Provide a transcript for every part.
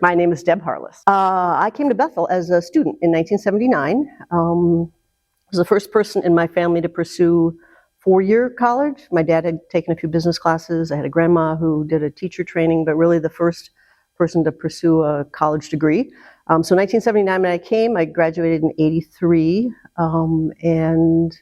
My name is Deb Harless. I came to Bethel as a student in 1979. I was the first person in my family to pursue four-year college. My dad had taken a few business classes. I had a grandma who did a teacher training, but really the first person to pursue a college degree. So 1979 when I came, I graduated in 83 and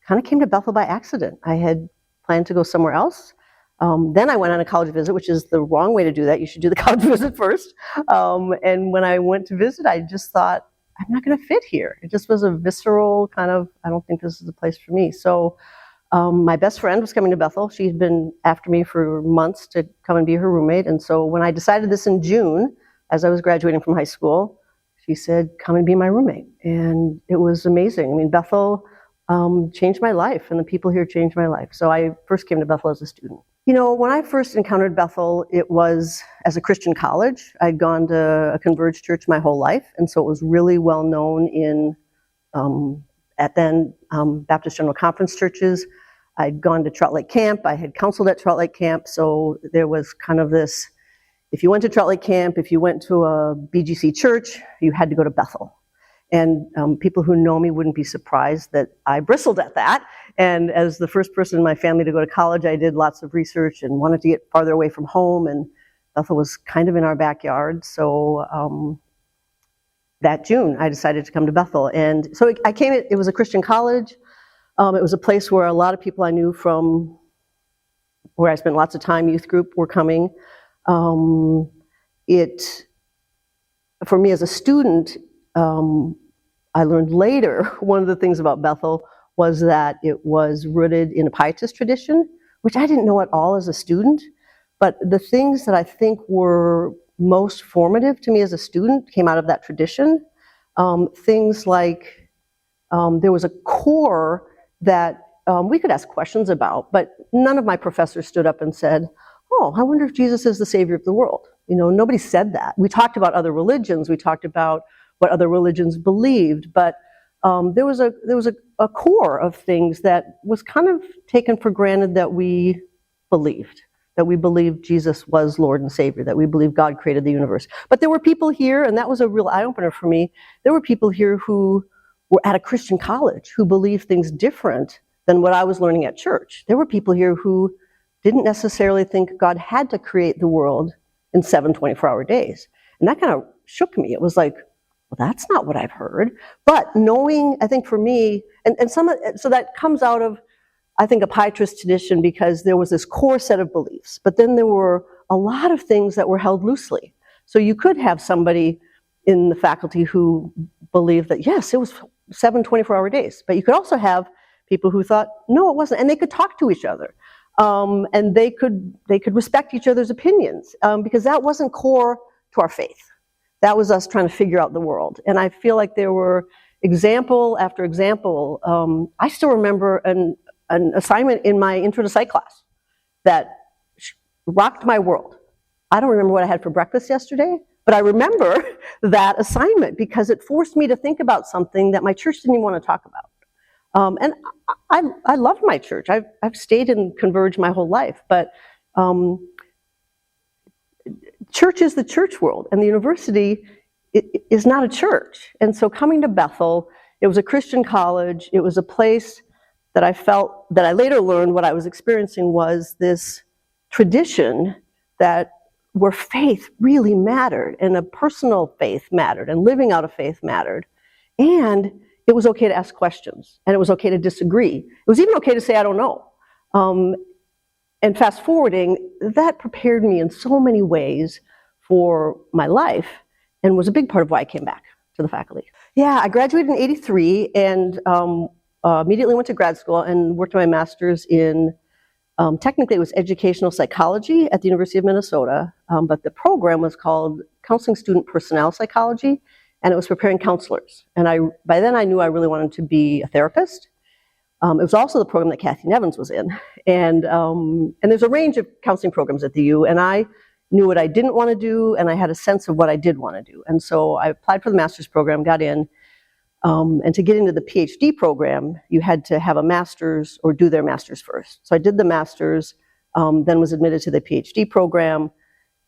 kind of came to Bethel by accident. I had planned to go somewhere else. Then I went on a college visit, which is the wrong way to do that. You should do the college visit first. And when I went to visit, I just thought, I'm not going to fit here. It just was a visceral kind of, I don't think this is the place for me. So my best friend was coming to Bethel. She'd been after me for months to come and be her roommate. And so when I decided this in June, as I was graduating from high school, she said, come and be my roommate. And it was amazing. I mean, Bethel changed my life, and the people here changed my life. So I first came to Bethel as a student. You know, when I first encountered Bethel, it was as a Christian college. I'd gone to a converged church my whole life, and so it was really well known in, at then, Baptist General Conference churches. I'd gone to Trout Lake Camp. I had counseled at Trout Lake Camp, so there was kind of this, if you went to Trout Lake Camp, if you went to a BGC church, you had to go to Bethel. And people who know me wouldn't be surprised that I bristled at that. And as the first person in my family to go to college, I did lots of research and wanted to get farther away from home. And Bethel was kind of in our backyard. So that June, I decided to come to Bethel. And so I came, it was a Christian college. It was a place where a lot of people I knew from where I spent lots of time, youth group, were coming. For me as a student, I learned later, one of the things about Bethel was that it was rooted in a pietist tradition, which I didn't know at all as a student. But the things that I think were most formative to me as a student came out of that tradition. Things like there was a core that we could ask questions about, but none of my professors stood up and said, oh, I wonder if Jesus is the Savior of the world. You know, nobody said that. We talked about other religions. We talked about what other religions believed, but there was a core of things that was kind of taken for granted that we believed Jesus was Lord and Savior, that we believed God created the universe. But there were people here, and that was a real eye-opener for me, there were people here who were at a Christian college who believed things different than what I was learning at church. There were people here who didn't necessarily think God had to create the world in 7 24-hour days. And that kind of shook me. It was like, well, that's not what I've heard. But knowing, I think for me, so that comes out of, I think, a pietist tradition because there was this core set of beliefs, but then there were a lot of things that were held loosely. So you could have somebody in the faculty who believed that, yes, it was 7 24-hour days, but you could also have people who thought, no, it wasn't, and they could talk to each other. And they could respect each other's opinions because that wasn't core to our faith. That was us trying to figure out the world. And I feel like there were example after example. I still remember an assignment in my intro to psych class that rocked my world. I don't remember what I had for breakfast yesterday, but I remember that assignment because it forced me to think about something that my church didn't even want to talk about. And I loved my church. I've stayed in Converge my whole life, but church is the church world, and the university is not a church. And so coming to Bethel, it was a Christian college. It was a place that I felt, that I later learned what I was experiencing was this tradition that where faith really mattered, and a personal faith mattered, and living out of faith mattered. And it was okay to ask questions, and it was okay to disagree. It was even okay to say, I don't know. And fast forwarding, that prepared me in so many ways for my life and was a big part of why I came back to the faculty. Yeah, I graduated in 83 and immediately went to grad school and worked on my master's in, technically it was educational psychology at the University of Minnesota, but the program was called Counseling Student Personnel Psychology, and it was preparing counselors. And by then I knew I really wanted to be a therapist. It was also the program that Kathy Nevins was in. And there's a range of counseling programs at the U, and I knew what I didn't want to do, and I had a sense of what I did want to do. And so I applied for the master's program, got in, and to get into the PhD program, you had to have a master's or do their master's first. So I did the master's, then was admitted to the PhD program,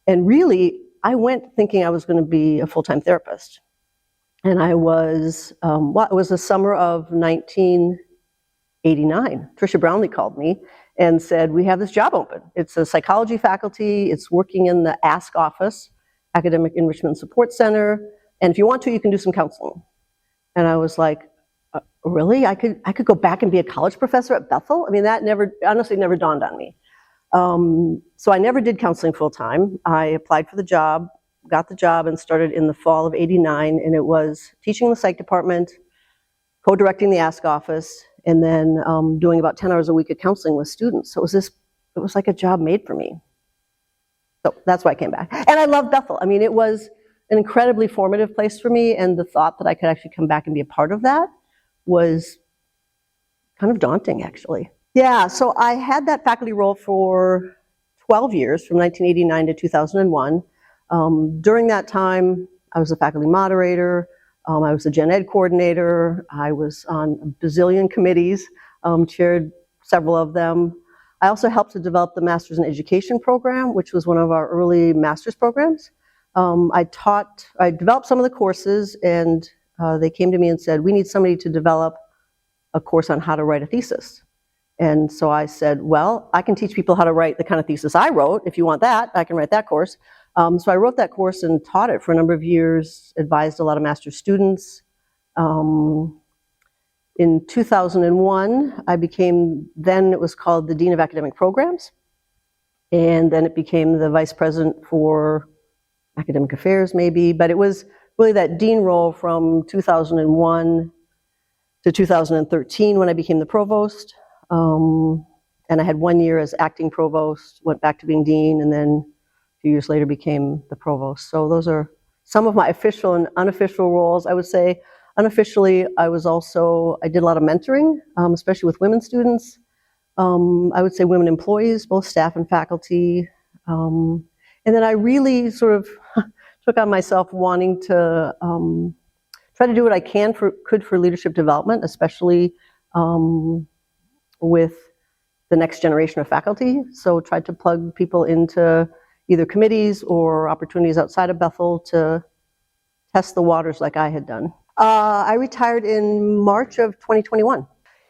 and really I went thinking I was going to be a full-time therapist. And I was, well, it was the summer of 1989. Tricia Brownlee called me and said, we have this job open. It's a psychology faculty. It's working in the ASK office, Academic Enrichment Support Center. And if you want to, you can do some counseling. And I was like, really? I could go back and be a college professor at Bethel? I mean, that honestly never dawned on me. So I never did counseling full time. I applied for the job, got the job, and started in the fall of '89. And it was teaching in the psych department, co-directing the ASK office, and then doing about 10 hours a week of counseling with students. So it was like a job made for me. So that's why I came back. And I love Bethel. I mean, it was an incredibly formative place for me, and the thought that I could actually come back and be a part of that was kind of daunting, actually. Yeah, so I had that faculty role for 12 years, from 1989 to 2001. During that time, I was a faculty moderator, I was a gen ed coordinator, I was on a bazillion committees, chaired several of them. I also helped to develop the Master's in Education program, which was one of our early master's programs. I developed some of the courses, and they came to me and said, we need somebody to develop a course on how to write a thesis. And so I said, well, I can teach people how to write the kind of thesis I wrote. If you want that, I can write that course. So I wrote that course and taught it for a number of years, advised a lot of master's students. In 2001, I became, then it was called the Dean of Academic Programs. And then it became the Vice President for Academic Affairs, maybe. But it was really that dean role from 2001 to 2013 when I became the provost. And I had 1 year as acting provost, went back to being dean, and then a few years later became the provost. So those are some of my official and unofficial roles. I would say unofficially, I did a lot of mentoring, especially with women students. I would say women employees, both staff and faculty. And then I really sort of took on myself wanting to try to do what I could for leadership development, especially with the next generation of faculty. So tried to plug people into either committees or opportunities outside of Bethel to test the waters like I had done. I retired in March of 2021.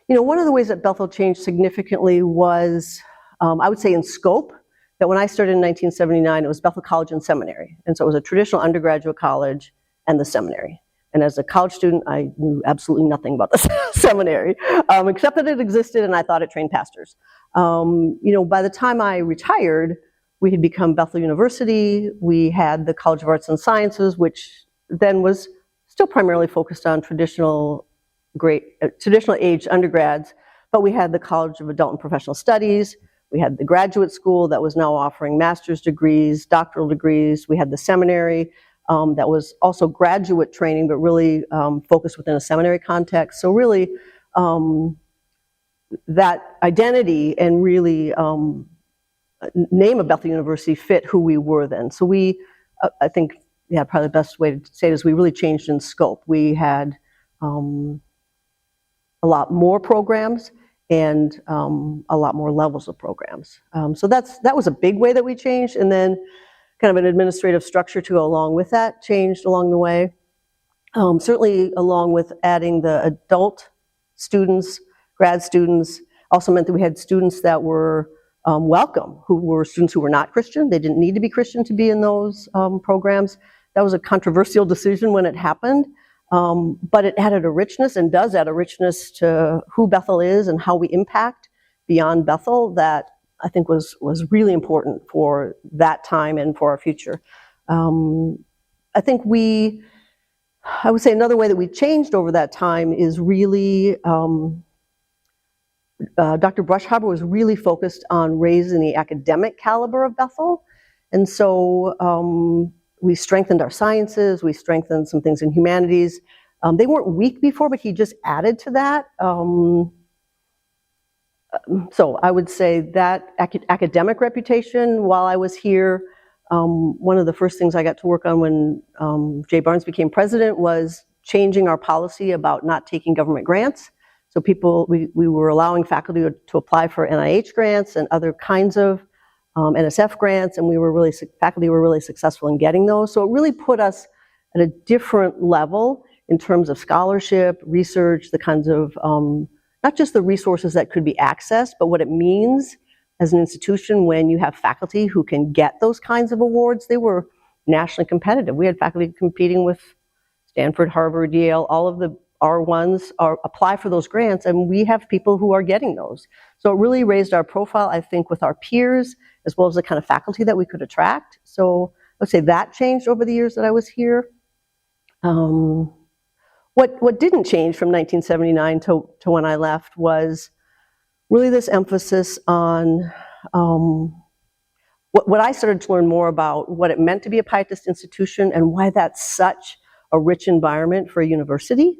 You know, one of the ways that Bethel changed significantly was, I would say in scope, that when I started in 1979, it was Bethel College and Seminary. And so it was a traditional undergraduate college and the seminary. And as a college student, I knew absolutely nothing about the seminary, except that it existed and I thought it trained pastors. You know, by the time I retired, we had become Bethel University. We had the College of Arts and Sciences, which then was still primarily focused on traditional age undergrads, but we had the College of Adult and Professional Studies. We had the graduate school that was now offering master's degrees, doctoral degrees. We had the seminary that was also graduate training, but really focused within a seminary context. So really, that identity and really name of Bethel University fit who we were then. So we, I think, yeah, probably the best way to say it is we really changed in scope. We had a lot more programs and a lot more levels of programs. So that was a big way that we changed, and then kind of an administrative structure to go along with that changed along the way. Certainly along with adding the adult students, grad students, also meant that we had students that were welcome, who were students who were not Christian. They didn't need to be Christian to be in those programs. That was a controversial decision when it happened, but it added a richness and does add a richness to who Bethel is and how we impact beyond Bethel that I think was really important for that time and for our future. I think I would say another way that we changed over that time is really, Dr. Brushhaber was really focused on raising the academic caliber of Bethel. And so we strengthened our sciences, we strengthened some things in humanities. They weren't weak before, but he just added to that. So I would say that academic reputation, while I was here, one of the first things I got to work on when Jay Barnes became president was changing our policy about not taking government grants. So we were allowing faculty to apply for NIH grants and other kinds of NSF grants, and faculty were really successful in getting those. So it really put us at a different level in terms of scholarship, research, the kinds of, not just the resources that could be accessed, but what it means as an institution when you have faculty who can get those kinds of awards. They were nationally competitive. We had faculty competing with Stanford, Harvard, Yale, all of the R1s apply for those grants, and we have people who are getting those. So it really raised our profile, I think, with our peers, as well as the kind of faculty that we could attract. So I would say that changed over the years that I was here. What didn't change from 1979 to when I left was really this emphasis on what I started to learn more about what it meant to be a Pietist institution and why that's such a rich environment for a university.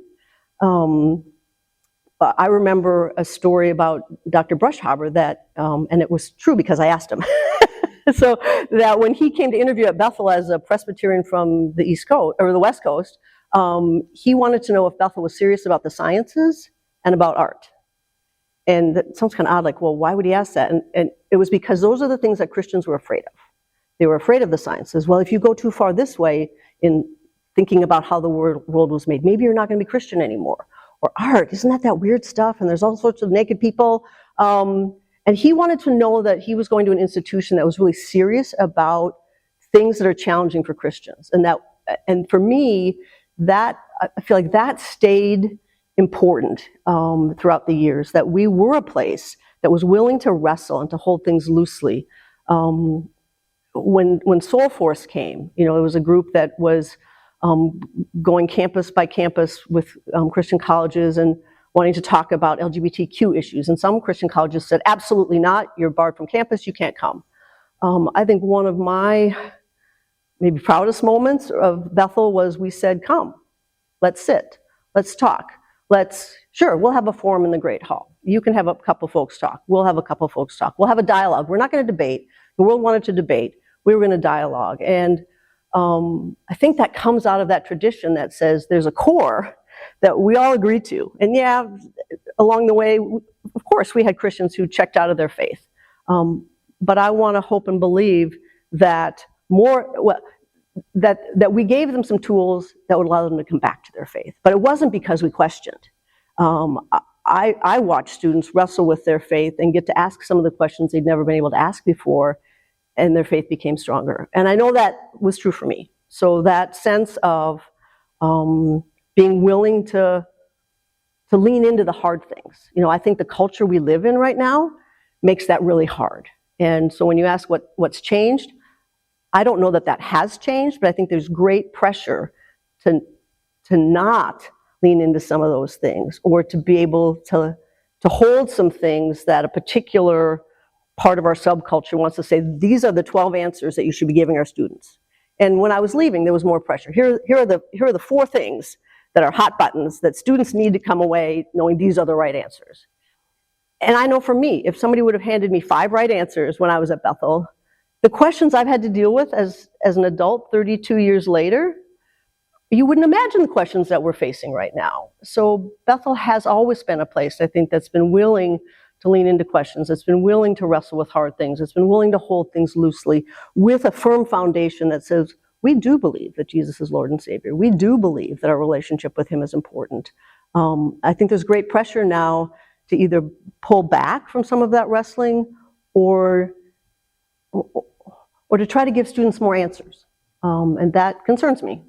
I remember a story about Dr. Brushhaber that, and it was true because I asked him. So that when he came to interview at Bethel as a Presbyterian from the East Coast, or the West Coast, he wanted to know if Bethel was serious about the sciences and about art. And that sounds kind of odd, like, well, why would he ask that? And it was because those are the things that Christians were afraid of. They were afraid of the sciences. Well, if you go too far this way in thinking about how the world was made, maybe you're not going to be Christian anymore. Or art, isn't that weird stuff? And there's all sorts of naked people. And he wanted to know that he was going to an institution that was really serious about things that are challenging for Christians. And for me, I feel like that stayed important throughout the years, that we were a place that was willing to wrestle and to hold things loosely. When Soul Force came, it was a group that was going campus by campus with Christian colleges and wanting to talk about LGBTQ issues. And some Christian colleges said, absolutely not, you're barred from campus, you can't come. I think one of my maybe proudest moments of Bethel was we said, come, let's sit, let's talk. Sure, we'll have a forum in the Great Hall. You can have a couple folks talk. We'll have a couple folks talk. We'll have a dialogue. We're not going to debate. The world wanted to debate. We were going to dialogue. And I think that comes out of that tradition that says there's a core that we all agree to. And yeah, along the way, of course, we had Christians who checked out of their faith. But I want to hope and believe that that we gave them some tools that would allow them to come back to their faith. But it wasn't because we questioned. I watched students wrestle with their faith and get to ask some of the questions they'd never been able to ask before, and their faith became stronger. And I know that was true for me. So that sense of being willing to lean into the hard things. I think the culture we live in right now makes that really hard. And so when you ask what's changed, I don't know that has changed, but I think there's great pressure to not lean into some of those things, or to be able to hold some things that a particular part of our subculture wants to say, these are the 12 answers that you should be giving our students. And when I was leaving, there was more pressure. Here are the 4 things that are hot buttons that students need to come away knowing these are the right answers. And I know for me, if somebody would have handed me 5 right answers when I was at Bethel, the questions I've had to deal with as an adult 32 years later, you wouldn't imagine the questions that we're facing right now. So Bethel has always been a place, I think, that's been willing to lean into questions. It's been willing to wrestle with hard things. It's been willing to hold things loosely with a firm foundation that says, we do believe that Jesus is Lord and Savior. We do believe that our relationship with him is important. I think there's great pressure now to either pull back from some of that wrestling or to try to give students more answers. And that concerns me.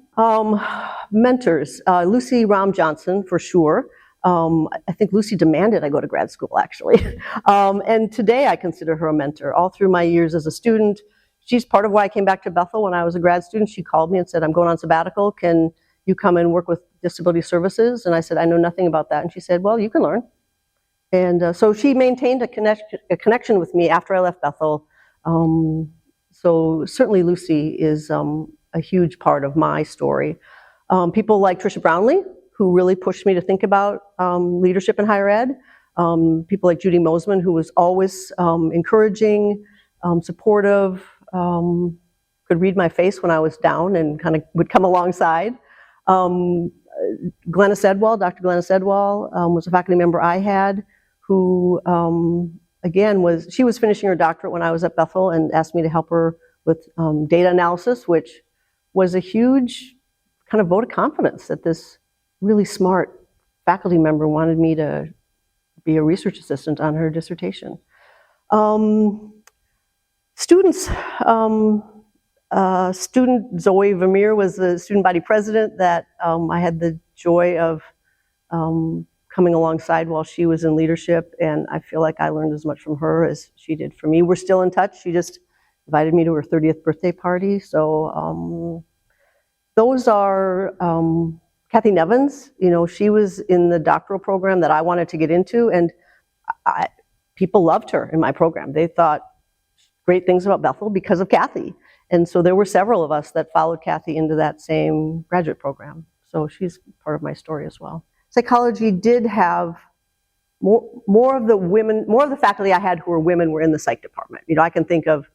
Mentors, Lucy Rahm Johnson, for sure. I think Lucy demanded I go to grad school, actually. And today I consider her a mentor. All through my years as a student, she's part of why I came back to Bethel when I was a grad student. She called me and said, I'm going on sabbatical. Can you come and work with disability services? And I said, I know nothing about that. And she said, well, you can learn. And so she maintained a connection with me after I left Bethel. So certainly Lucy is a huge part of my story. People like Tricia Brownlee, who really pushed me to think about leadership in higher ed. People like Judy Mosman, who was always encouraging, supportive, could read my face when I was down and kind of would come alongside. Dr. Glennis Edwall was a faculty member I had, who again, she was finishing her doctorate when I was at Bethel and asked me to help her with data analysis, which was a huge kind of vote of confidence that this really smart faculty member wanted me to be a research assistant on her dissertation. Students, student Zoe Vermeer was the student body president that I had the joy of coming alongside while she was in leadership, and I feel like I learned as much from her as she did from me. We're still in touch. She just invited me to her 30th birthday party. So those are Kathy Nevins. You know, she was in the doctoral program that I wanted to get into, and people loved her in my program. They thought great things about Bethel because of Kathy. And so there were several of us that followed Kathy into that same graduate program. So she's part of my story as well. Psychology did have more of the faculty I had who were women were in the psych department. You know, I can think of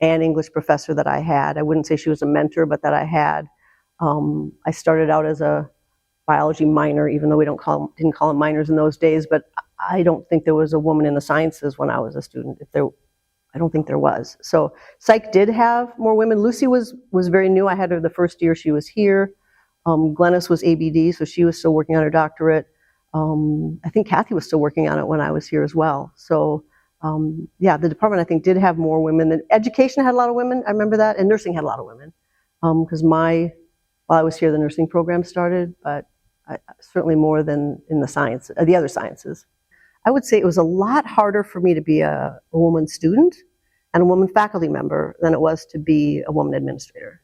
an English professor that I had. I wouldn't say she was a mentor, but that I had. I started out as a biology minor, even though we didn't call them minors in those days, but I don't think there was a woman in the sciences when I was a student. I don't think there was. So psych did have more women. Lucy was very new. I had her the first year she was here. Glennis was ABD, so she was still working on her doctorate. I think Kathy was still working on it when I was here as well. So yeah, the department I think did have more women. Education had a lot of women, I remember that, and nursing had a lot of women. Because while I was here, the nursing program started, but certainly more than in the other sciences. I would say it was a lot harder for me to be a woman student and a woman faculty member than it was to be a woman administrator.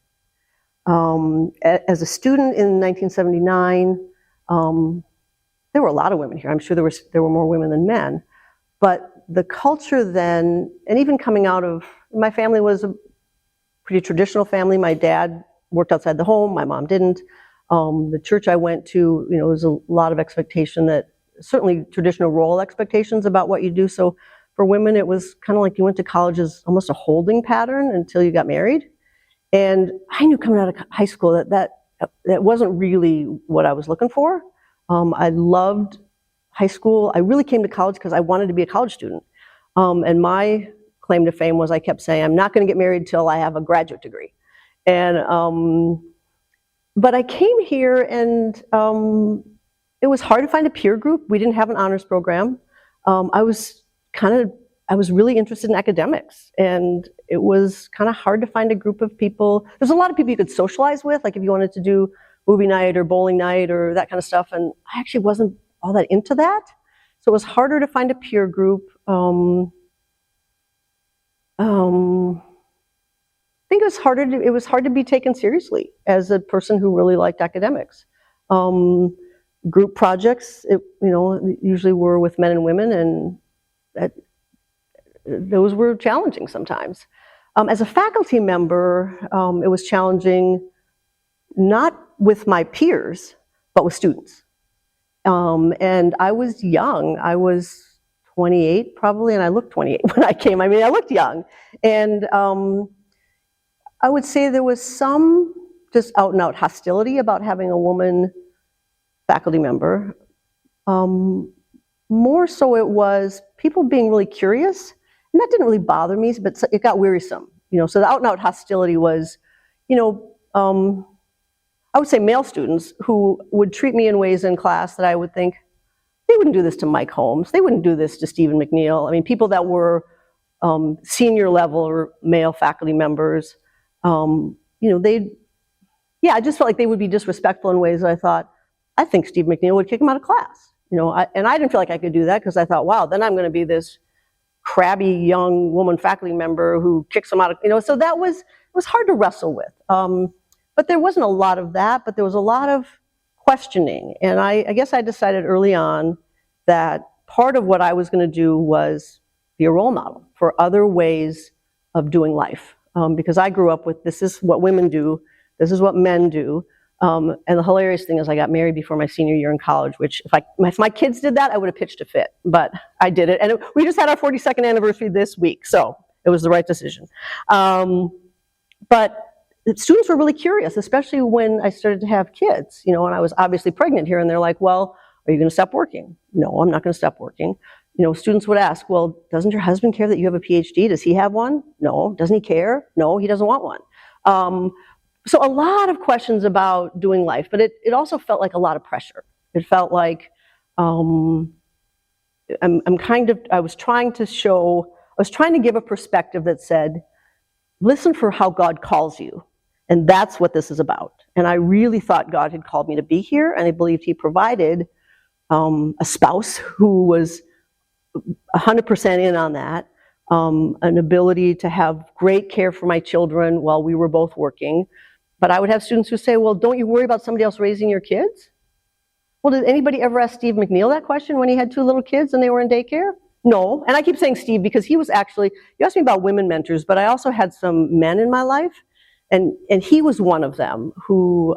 As a student in 1979, there were a lot of women here. I'm sure there were more women than men, but the culture then, and even coming out of, my family was a pretty traditional family. My dad worked outside the home, my mom didn't. The church I went to, you know, there was a lot of expectation that, certainly traditional role expectations about what you do. So for women, it was kind of like you went to college as almost a holding pattern until you got married. And I knew coming out of high school that wasn't really what I was looking for. I loved high school. I really came to college because I wanted to be a college student. And my claim to fame was I kept saying, I'm not going to get married till I have a graduate degree. And but I came here and it was hard to find a peer group. We didn't have an honors program. I was really interested in academics, and it was kind of hard to find a group of people. There's a lot of people you could socialize with, like if you wanted to do movie night or bowling night or that kind of stuff, and I actually wasn't all that into that. So it was harder to find a peer group. I think it was hard to be taken seriously as a person who really liked academics. Group projects, usually were with men and women, and those were challenging sometimes. As a faculty member, it was challenging not with my peers, but with students. And I was young. I was 28 probably, and I looked 28 when I came. I mean, I looked young. And I would say there was some just out and out hostility about having a woman faculty member. More so it was people being really curious, and that didn't really bother me, but it got wearisome. So the out and out hostility was, I would say male students who would treat me in ways in class that I would think, they wouldn't do this to Mike Holmes, they wouldn't do this to Stephen McNeil. I mean, people that were senior level or male faculty members, I just felt like they would be disrespectful in ways that I thought, I think Steve McNeil would kick him out of class. And I didn't feel like I could do that because I thought, wow, then I'm going to be this crabby young woman faculty member who kicks him out of, so it was hard to wrestle with. But there wasn't a lot of that, but there was a lot of questioning. And I guess I decided early on that part of what I was going to do was be a role model for other ways of doing life. Because I grew up with, this is what women do, this is what men do. And the hilarious thing is I got married before my senior year in college, which if my kids did that, I would have pitched a fit, but I did it. And we just had our 42nd anniversary this week, so it was the right decision. But students were really curious, especially when I started to have kids, and I was obviously pregnant here, and they're like, well, are you going to stop working? No, I'm not going to stop working. Students would ask, well, doesn't your husband care that you have a PhD? Does he have one? No. Doesn't he care? No, he doesn't want one. So a lot of questions about doing life, but it also felt like a lot of pressure. It felt like I was trying to give a perspective that said, listen for how God calls you, and that's what this is about. And I really thought God had called me to be here, and I believed He provided a spouse who was 100% in on that, an ability to have great care for my children while we were both working. But I would have students who say, well, don't you worry about somebody else raising your kids? Well, did anybody ever ask Steve McNeil that question when he had 2 little kids and they were in daycare? No. And I keep saying Steve because he was actually, you asked me about women mentors, but I also had some men in my life, and he was one of them who,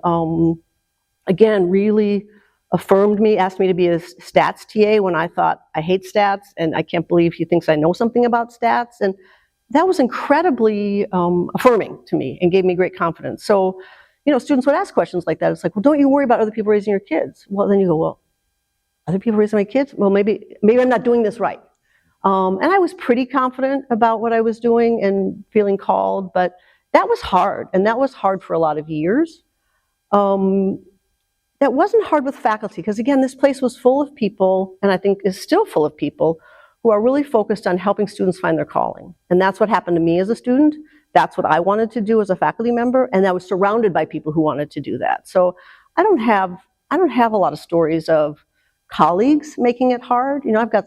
again, really affirmed me, asked me to be a stats TA when I thought, I hate stats, and I can't believe he thinks I know something about stats. And that was incredibly affirming to me and gave me great confidence. So, students would ask questions like that. It's like, well, don't you worry about other people raising your kids? Well, then you go, well, other people raising my kids? Well, maybe I'm not doing this right. And I was pretty confident about what I was doing and feeling called, but that was hard, and that was hard for a lot of years. That wasn't hard with faculty, because again, this place was full of people, and I think is still full of people, who are really focused on helping students find their calling. And that's what happened to me as a student. That's what I wanted to do as a faculty member, and I was surrounded by people who wanted to do that. So I don't have a lot of stories of colleagues making it hard. I've got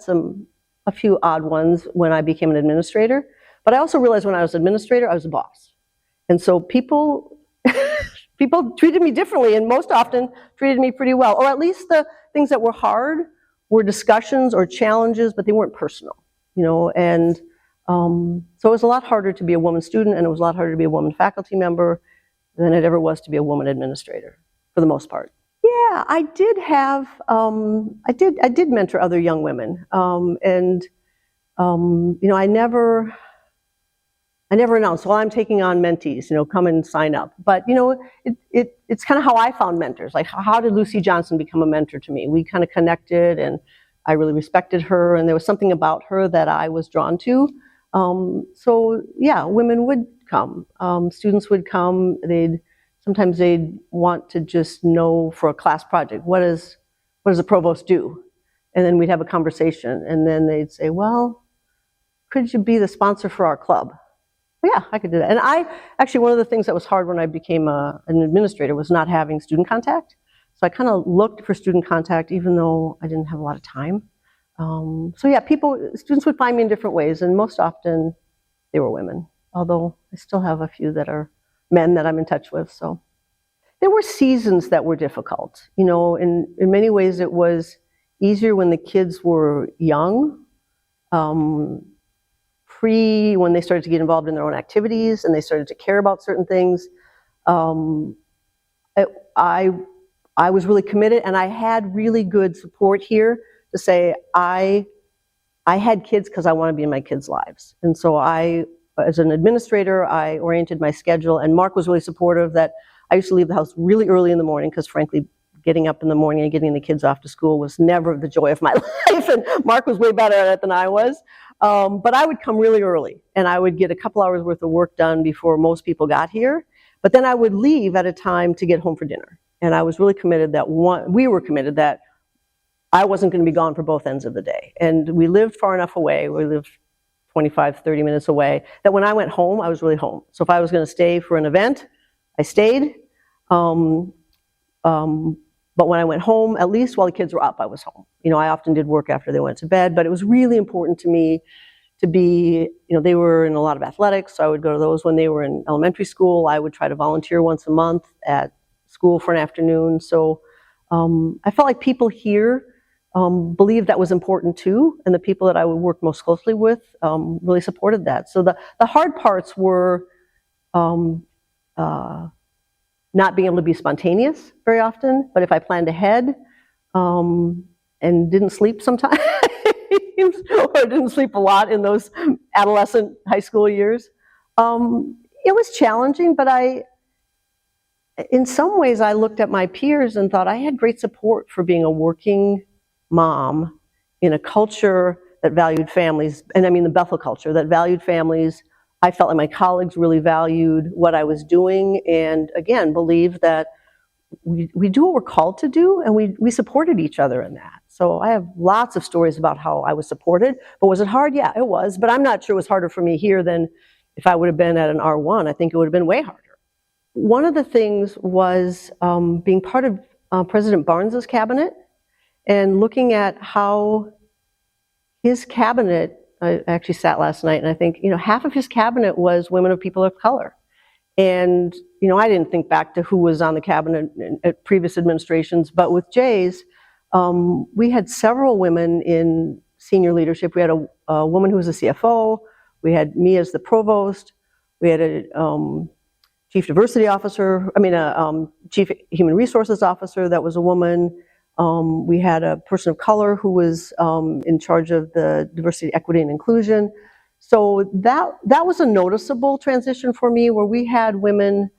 a few odd ones when I became an administrator, but I also realized when I was an administrator, I was a boss. And so people treated me differently, and most often treated me pretty well, or at least the things that were hard were discussions or challenges, but they weren't personal, and so it was a lot harder to be a woman student, and it was a lot harder to be a woman faculty member than it ever was to be a woman administrator, for the most part. Yeah, I did have, I did mentor other young women, and I never announced, well, I'm taking on mentees, come and sign up. But, it's kind of how I found mentors. Like, how did Lucy Johnson become a mentor to me? We kind of connected, and I really respected her, and there was something about her that I was drawn to. So, yeah, women would come. Students would come. Sometimes they'd want to just know for a class project, what does the provost do? And then we'd have a conversation, and then they'd say, well, could you be the sponsor for our club? Well, yeah, I could do that. And actually, one of the things that was hard when I became an administrator was not having student contact. So I kind of looked for student contact, even though I didn't have a lot of time. So yeah, students would find me in different ways, and most often they were women, although I still have a few that are men that I'm in touch with. So there were seasons that were difficult. In many ways it was easier when the kids were young, when they started to get involved in their own activities and they started to care about certain things. I was really committed, and I had really good support here to say I had kids because I want to be in my kids' lives. And so as an administrator, I oriented my schedule, and Mark was really supportive that I used to leave the house really early in the morning, because frankly, getting up in the morning and getting the kids off to school was never the joy of my life, and Mark was way better at it than I was. But I would come really early, and I would get a couple hours worth of work done before most people got here. But then I would leave at a time to get home for dinner. And I was really committed we were committed that I wasn't going to be gone for both ends of the day. And we lived far enough away, we lived 25, 30 minutes away, that when I went home, I was really home. So if I was going to stay for an event, I stayed. But when I went home, at least while the kids were up, I was home. I often did work after they went to bed, but it was really important to me to be, they were in a lot of athletics, so I would go to those. When they were in elementary school, I would try to volunteer once a month at school for an afternoon. So I felt like people here believed that was important too, and the people that I would work most closely with really supported that. So the hard parts were not being able to be spontaneous very often, but if I planned ahead and didn't sleep sometimes, or didn't sleep a lot in those adolescent high school years, it was challenging, but in some ways I looked at my peers and thought I had great support for being a working mom in a culture that valued families, and I mean the Bethel culture, that valued families. I felt like my colleagues really valued what I was doing, and again, believed that we do what we're called to do, and we supported each other in that. So I have lots of stories about how I was supported, but was it hard? Yeah, it was, but I'm not sure it was harder for me here than if I would have been at an R1. I think it would have been way harder. One of the things was being part of President Barnes's cabinet and looking at how his cabinet, I actually sat last night and I think, half of his cabinet was women of people of color. And, I didn't think back to who was on the cabinet at previous administrations, but with Jay's, we had several women in senior leadership. We had a woman who was a CFO. We had me as the provost. We had a chief diversity officer, a chief human resources officer that was a woman. We had a person of color who was in charge of the diversity, equity, and inclusion. So that was a noticeable transition for me, where we had women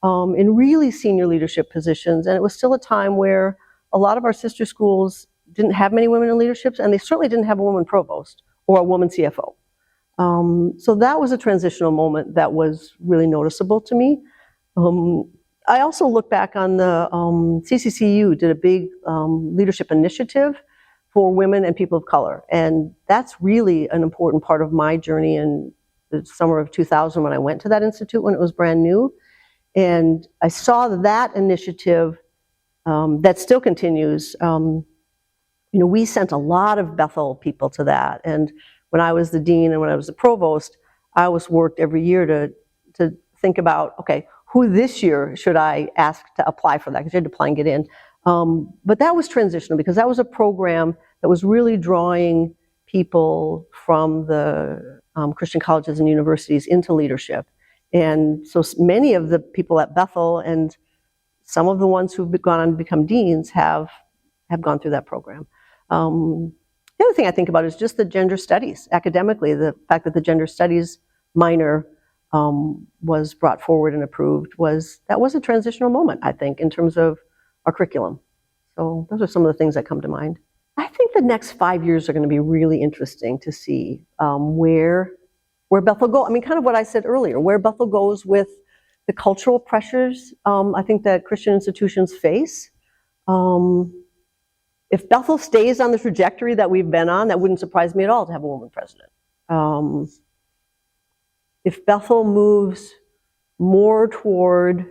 in really senior leadership positions, and it was still a time where a lot of our sister schools didn't have many women in leaderships, and they certainly didn't have a woman provost or a woman CFO. So that was a transitional moment that was really noticeable to me. I also look back on the CCCU did a big leadership initiative for women and people of color, and that's really an important part of my journey in the summer of 2000 when I went to that institute when it was brand new. And I saw that initiative that still continues. We sent a lot of Bethel people to that, and when I was the dean and when I was the provost, I was worked every year to think about, okay, who this year should I ask to apply for that, because you had to apply and get in. But that was transitional, because that was a program that was really drawing people from the Christian colleges and universities into leadership. And so many of the people at Bethel and some of the ones who've gone on to become deans have gone through that program. The other thing I think about is just the gender studies academically. The fact that the gender studies minor was brought forward and approved was a transitional moment, I think, in terms of our curriculum. So those are some of the things that come to mind. I think the next 5 years are going to be really interesting to see where Bethel goes. Kind of what I said earlier, where Bethel goes with the cultural pressures I think that Christian institutions face. If Bethel stays on the trajectory that we've been on, that wouldn't surprise me at all to have a woman president. If Bethel moves more toward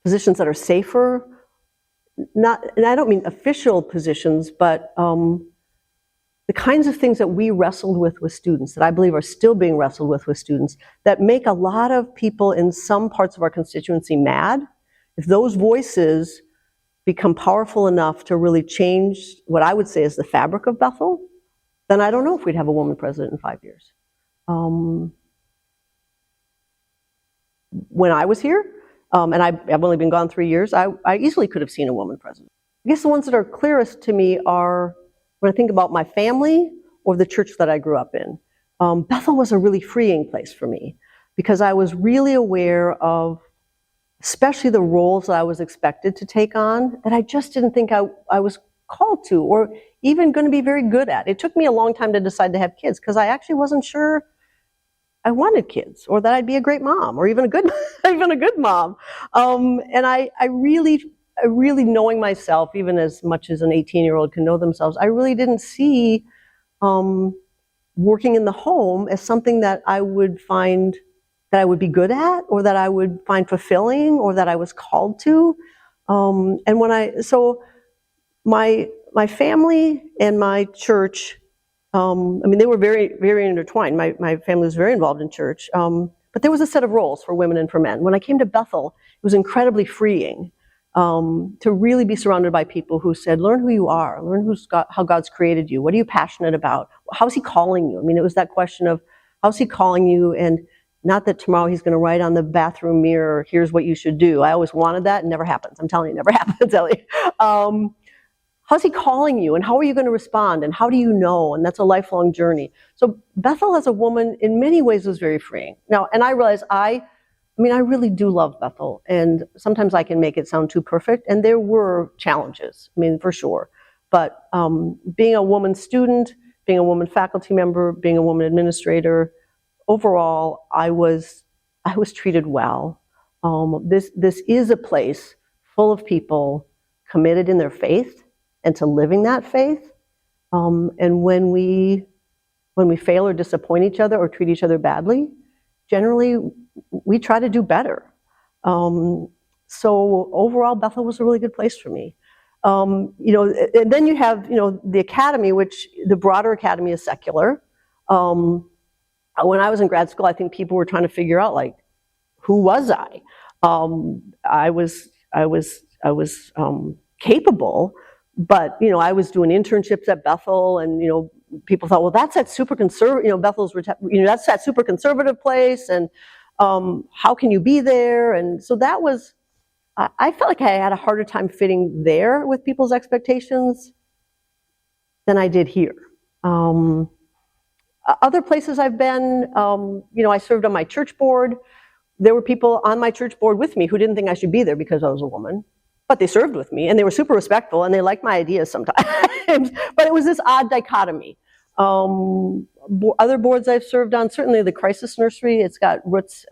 positions that are safer, and I don't mean official positions, but the kinds of things that we wrestled with students, that I believe are still being wrestled with students, that make a lot of people in some parts of our constituency mad, if those voices become powerful enough to really change what I would say is the fabric of Bethel, then I don't know if we'd have a woman president in 5 years. When I was here, and I've only been gone 3 years, I easily could have seen a woman president. I guess the ones that are clearest to me are when I think about my family or the church that I grew up in. Bethel was a really freeing place for me, because I was really aware of especially the roles that I was expected to take on that I just didn't think I was called to or even going to be very good at. It took me a long time to decide to have kids, because I actually wasn't sure I wanted kids, or that I'd be a great mom, or even a good mom. And I really, knowing myself, even as much as an 18-year-old can know themselves, I really didn't see working in the home as something that I would find that I would be good at, or that I would find fulfilling, or that I was called to. So my family and my church, they were very, very intertwined. My family was very involved in church, but there was a set of roles for women and for men. When I came to Bethel, it was incredibly freeing to really be surrounded by people who said, learn who you are, learn how God's created you, what are you passionate about, how's he calling you? It was that question of, how's he calling you? And not that tomorrow he's going to write on the bathroom mirror, here's what you should do. I always wanted that, and never happens. I'm telling you, it never happens, Ellie. How's he calling you, and how are you going to respond, and how do you know? And that's a lifelong journey. So Bethel as a woman in many ways was very freeing. Now, and I realize I really do love Bethel, and sometimes I can make it sound too perfect, and there were challenges, for sure. But being a woman student, being a woman faculty member, being a woman administrator, overall, I was treated well. This is a place full of people committed in their faith and to living that faith. And when we fail or disappoint each other or treat each other badly, generally we try to do better. So overall, Bethel was a really good place for me. And then you have, the academy, which the broader academy is secular. When I was in grad school, I think people were trying to figure out, like, who was I? I was capable, but I was doing internships at Bethel, and people thought, well, that's that super conservative, Bethel's, that's that super conservative place, and how can you be there? And so that was, I felt like I had a harder time fitting there with people's expectations than I did here. Other places I've been, I served on my church board. There were people on my church board with me who didn't think I should be there because I was a woman, but they served with me, and they were super respectful, and they liked my ideas sometimes. But it was this odd dichotomy. Other boards I've served on, certainly the Crisis Nursery, it's got roots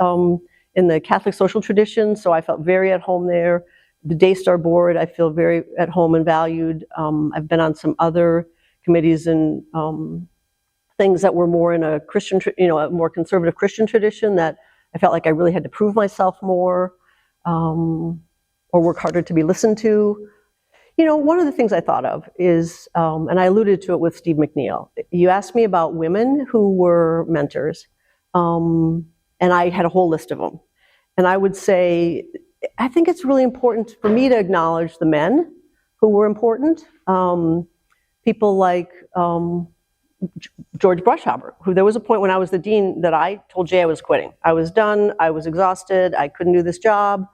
in the Catholic social tradition, so I felt very at home there. The Daystar board, I feel very at home and valued. I've been on some other committees and things that were more in a Christian, a more conservative Christian tradition that I felt like I really had to prove myself more, or work harder to be listened to. One of the things I thought of is, and I alluded to it with Steve McNeil. You asked me about women who were mentors, and I had a whole list of them. And I would say, I think it's really important for me to acknowledge the men who were important. People like George Brushhaber, who there was a point when I was the dean that I told Jay I was quitting. I was done, I was exhausted, I couldn't do this job.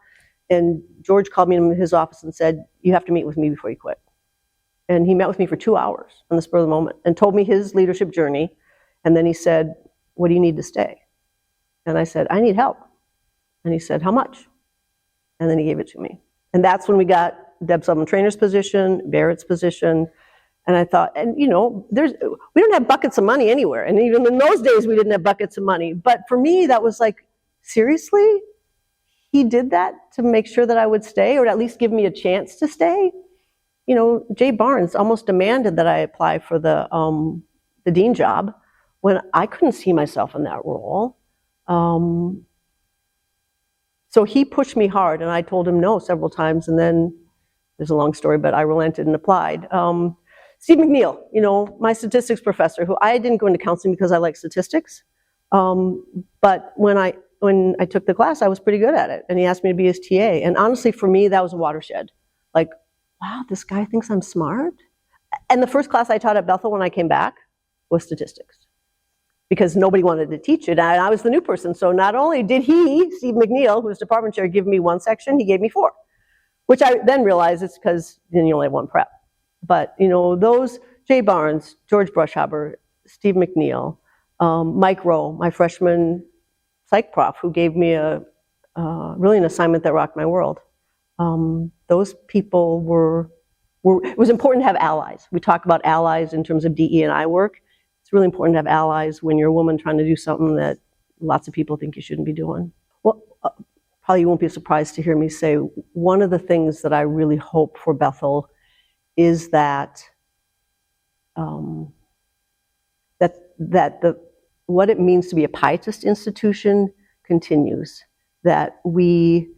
And George called me in his office and said, you have to meet with me before you quit. And he met with me for 2 hours on the spur of the moment and told me his leadership journey. And then he said, what do you need to stay? And I said, I need help. And he said, how much? And then he gave it to me. And that's when we got Deb Trainer's position, Barrett's position. And I thought, and we don't have buckets of money anywhere. And even in those days, we didn't have buckets of money. But for me, that was like, seriously? He did that to make sure that I would stay, or at least give me a chance to stay? Jay Barnes almost demanded that I apply for the dean job when I couldn't see myself in that role. So he pushed me hard, and I told him no several times, and then there's a long story, but I relented and applied. Steve McNeil, my statistics professor, who I didn't go into counseling because I like statistics, but when I took the class, I was pretty good at it, and he asked me to be his TA, and honestly, for me, that was a watershed. Like, wow, this guy thinks I'm smart? And the first class I taught at Bethel when I came back was statistics, because nobody wanted to teach it, and I was the new person. So not only did Steve McNeil, who was department chair, give me one section, he gave me 4, which I then realized it's because then you only have one prep. But those, Jay Barnes, George Brushhaber, Steve McNeil, Mike Rowe, my freshman psych prof, who gave me really an assignment that rocked my world. Those people were, it was important to have allies. We talk about allies in terms of DE&I work. It's really important to have allies when you're a woman trying to do something that lots of people think you shouldn't be doing. Well, probably you won't be surprised to hear me say one of the things that I really hope for Bethel is that what it means to be a pietist institution continues. That we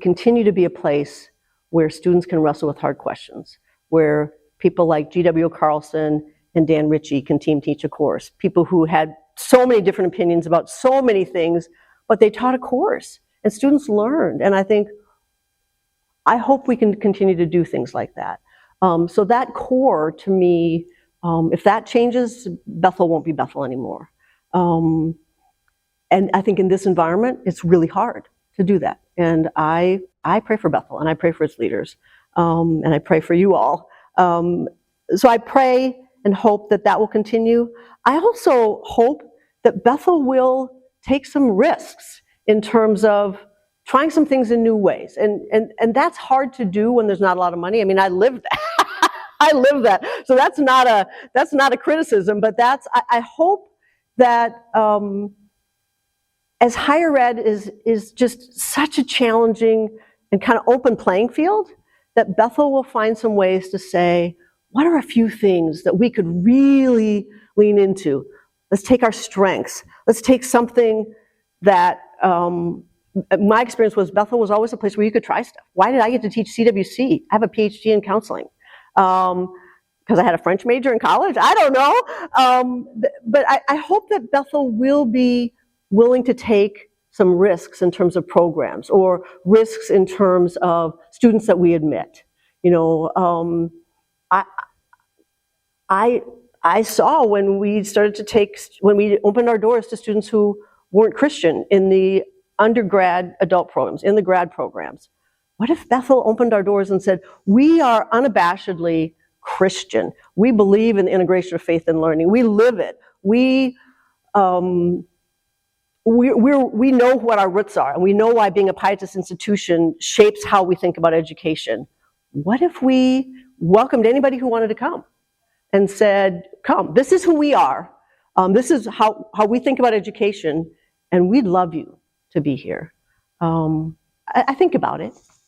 continue to be a place where students can wrestle with hard questions, where people like G.W. Carlson and Dan Ritchie can teach a course. People who had so many different opinions about so many things, but they taught a course and students learned. And I hope we can continue to do things like that. So that core, to me, if that changes, Bethel won't be Bethel anymore. And I think in this environment, it's really hard to do that. And I pray for Bethel, and I pray for its leaders, and I pray for you all. So I pray and hope that that will continue. I also hope that Bethel will take some risks in terms of trying some things in new ways. And that's hard to do when there's not a lot of money. I mean, I lived that. I live that. So that's not a criticism, but I hope that as higher ed is just such a challenging and kind of open playing field, that Bethel will find some ways to say, what are a few things that we could really lean into? Let's take our strengths. Let's take something that, my experience was Bethel was always a place where you could try stuff. Why did I get to teach CWC? I have a PhD in counseling. Because I had a French major in college? I don't know. But I hope that Bethel will be willing to take some risks in terms of programs or risks in terms of students that we admit. You know, I saw when we opened our doors to students who weren't Christian in the undergrad adult programs, in the grad programs. What if Bethel opened our doors and said, we are unabashedly Christian. We believe in the integration of faith and learning. We live it. We know what our roots are, and we know why being a pietist institution shapes how we think about education. What if we welcomed anybody who wanted to come and said, come, this is who we are. This is how we think about education, and we'd love you to be here. I think about it.